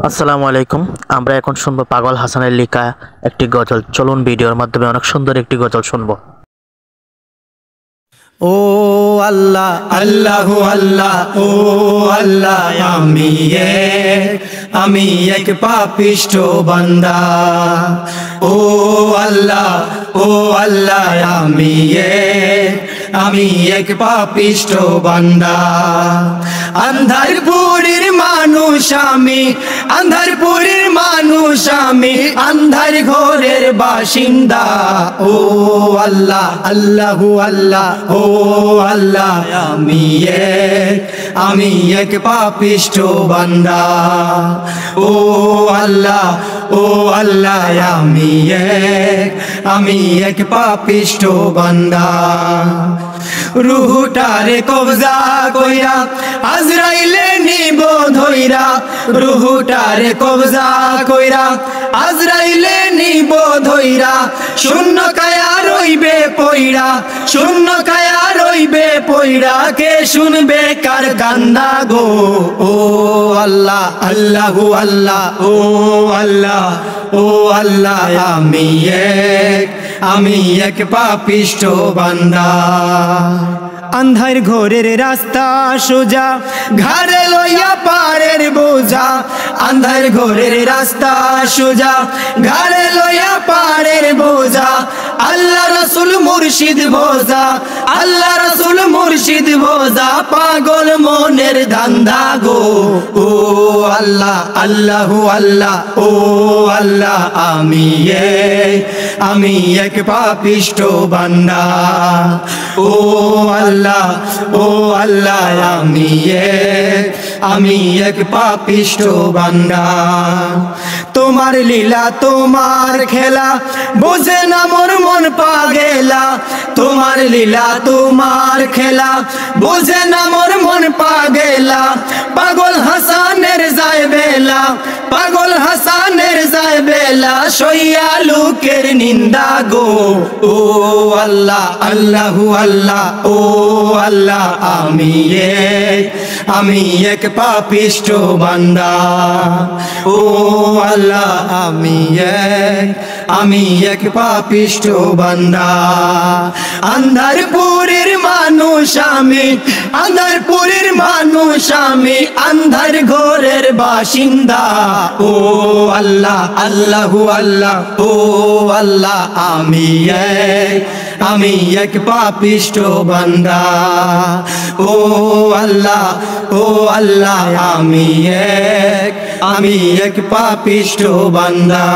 আসসালামু আলাইকুম। আমরা এখন শুনবো পাগল হাসানের লেখা একটি গজল। চলুন ভিডিওর মাধ্যমে অনেক সুন্দর একটি গজল শুনবো। ও আল্লাহ আল্লাহু আল্লাহ ও আল্লাহ আমি এক পাপিষ্ঠ বান্দা। ও আল্লাহ আমি এক পাপিষ্ঠ বান্দা। আন্ধারপুরের মানুষ আমি, আন্ধারপুরের মানুষ আমি, আন্ধার ঘরের বাসিন্দা। ও আল্লাহ আল্লাহু আল্লাহ ও আল্লাহ আমি এক পাপিষ্ঠ বান্দা। ও আল্লাহ আমি এক পাপিষ্ঠ বান্দা। রুহুটারে কবজা কইরা আজরাইলে নিব ধইরা, রুহুটারে কবজা কইরা আজরাইলে নিব ধইরা। শূন্য কায়া রইবে পইরা, শূন্য কায়া রইবে পইরা, কে শুনবে কার কান্না গো। ও আল্লাহ আল্লাহু আল্লাহ ও আল্লাহ আমি এক পাপিষ্ঠ বান্দা। আন্ধার ঘরের রাস্তা সোজা, ঘাড়ে লইয়া পারের বোঝা। আন্ধার ঘরের রাস্তা সোজা, ঘাড়ে লইয়া পারের বোঝা। আল্লাহ রাসূল মুর্শিদ ভোজা, আল্লাহ রাসূল মুর্শিদ ভোজা, পাগল মনের ধান্দা গো। ও আল্লাহ আল্লাহু আল্লাহ ও আল্লাহ আমি এক পাপিষ্ঠ বান্দা। ও আল্লাহ আমি এক পাপিষ্ঠ বান্দা। তোমার লীলা তোমার খেলা বুঝে না মোর মন পাগেলা। তোমার লীলা তোমার খেলা বুঝে না মোর মন পাগেলা। পাগল হাসানের যায় বেলা, পাগল হাসানের যায় বেলা, সইয়া লোকের নিন্দা গো। ও আল্লাহ আল্লাহু আল্লাহ ও আল্লাহ আমি এক পাপিষ্ঠ বান্দা। ও আল্লাহ আমি এক পাপিষ্ঠ বান্দা। আন্ধারপুরের মানুষ আমি, আন্ধারপুরের মানুষ আমি, আন্ধার ঘরের বাসিন্দা। ও আল্লাহ আল্লাহু আল্লাহ ও আল্লাহ আমি এক পাপিষ্ঠ বান্দা। ও আল্লাহ আমি এক পাপিষ্ঠ বান্দা।